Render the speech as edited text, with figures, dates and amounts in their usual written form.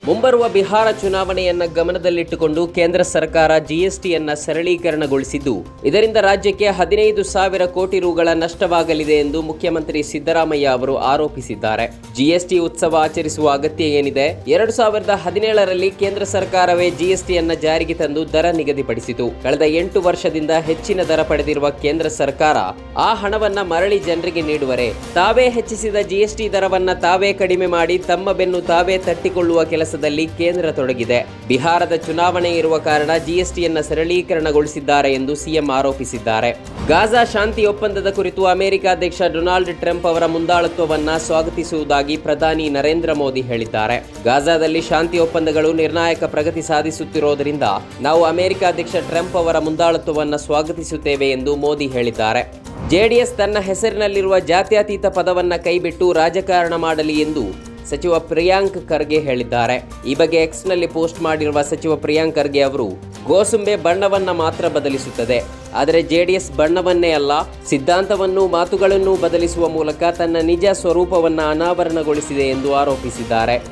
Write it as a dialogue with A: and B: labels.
A: ಮುಂಬರುವ ಬಿಹಾರ ಚುನಾವಣೆಯನ್ನ ಗಮನದಲ್ಲಿಟ್ಟುಕೊಂಡು ಕೇಂದ್ರ ಸರ್ಕಾರ ಜಿಎಸ್ಟಿಯನ್ನ ಸರಳೀಕರಣಗೊಳಿಸಿದ್ದು, ಇದರಿಂದ ರಾಜ್ಯಕ್ಕೆ 15,000 ಕೋಟಿ ರುಗಳ ನಷ್ಟವಾಗಲಿದೆ ಎಂದು ಮುಖ್ಯಮಂತ್ರಿ ಸಿದ್ದರಾಮಯ್ಯ ಅವರು ಆರೋಪಿಸಿದ್ದಾರೆ. ಜಿಎಸ್ಟಿ ಉತ್ಸವ ಆಚರಿಸುವ ಅಗತ್ಯ ಏನಿದೆ? 2017ರಲ್ಲಿ ಕೇಂದ್ರ ಸರ್ಕಾರವೇ ಜಿಎಸ್ಟಿಯನ್ನ ಜಾರಿಗೆ ತಂದು ದರ ನಿಗದಿಪಡಿಸಿತು. ಕಳೆದ 8 ವರ್ಷದಿಂದ ಹೆಚ್ಚಿನ ದರ ಪಡೆದಿರುವ ಕೇಂದ್ರ ಸರ್ಕಾರ ಆ ಹಣವನ್ನ ಮರಳಿ ಜನರಿಗೆ ನೀಡುವರೆ? ತಾವೇ ಹೆಚ್ಚಿಸಿದ ಜಿಎಸ್ಟಿ ದರವನ್ನ ತಾವೇ ಕಡಿಮೆ ಮಾಡಿ ತಮ್ಮ ಬೆನ್ನು ತಾವೇ ತಟ್ಟಿಕೊಳ್ಳುವ ಕೆಲಸದಲ್ಲಿ ಕೇಂದ್ರ ತೊಡಗಿದೆ. ಬಿಹಾರದ ಚುನಾವಣೆ ಇರುವ ಕಾರಣ ಜಿಎಸ್ಟಿಯನ್ನ ಸರಳೀಕರಣಗೊಳಿಸಿದ್ದಾರೆ ಎಂದು ಸಿಎಂ ಆರೋಪಿಸಿದ್ದಾರೆ. ಗಾಜಾ ಶಾಂತಿ ಒಪ್ಪಂದದ ಕುರಿತು ಅಮೆರಿಕ ಅಧ್ಯಕ್ಷ ಡೊನಾಲ್ಡ್ ಟ್ರಂಪ್ ಅವರ ಮುಂದಾಳತ್ವವನ್ನ ಸ್ವಾಗತಿಸುವುದಾಗಿ ಪ್ರಧಾನಿ ನರೇಂದ್ರ ಮೋದಿ ಹೇಳಿದ್ದಾರೆ. ಗಾಜಾದಲ್ಲಿ ಶಾಂತಿ ಒಪ್ಪಂದಗಳು ನಿರ್ಣಾಯಕ ಪ್ರಗತಿ ಸಾಧಿಸುತ್ತಿರುವುದರಿಂದ ನಾವು ಅಮೆರಿಕ ಅಧ್ಯಕ್ಷ ಟ್ರಂಪ್ ಅವರ ಮುಂದಾಳತ್ವವನ್ನು ಸ್ವಾಗತಿಸುತ್ತೇವೆ ಎಂದು ಮೋದಿ ಹೇಳಿದ್ದಾರೆ. ಜೆಡಿಎಸ್ ತನ್ನ ಹೆಸರಿನಲ್ಲಿರುವ ಜಾತ್ಯತೀತ ಪದವನ್ನ ಕೈಬಿಟ್ಟು ರಾಜಕಾರಣ ಮಾಡಲಿ ಎಂದು ಸಚಿವ ಪ್ರಿಯಾಂಕ್ ಖರ್ಗೆ ಹೇಳಿದ್ದಾರೆ. ಈ ಬಗ್ಗೆ ಎಕ್ಸ್ನಲ್ಲಿ ಪೋಸ್ಟ್ ಮಾಡಿರುವ ಸಚಿವ ಪ್ರಿಯಾಂಕ್ ಖರ್ಗೆ ಅವರು, ಗೋಸುಂಬೆ ಬಣ್ಣವನ್ನ ಮಾತ್ರ ಬದಲಿಸುತ್ತದೆ, ಆದರೆ ಜೆಡಿಎಸ್ ಬಣ್ಣವನ್ನೇ ಅಲ್ಲ, ಸಿದ್ಧಾಂತವನ್ನು ಮಾತುಗಳನ್ನು ಬದಲಿಸುವ ಮೂಲಕ ತನ್ನ ನಿಜ ಸ್ವರೂಪವನ್ನು ಅನಾವರಣಗೊಳಿಸಿದೆ ಎಂದು ಆರೋಪಿಸಿದ್ದಾರೆ.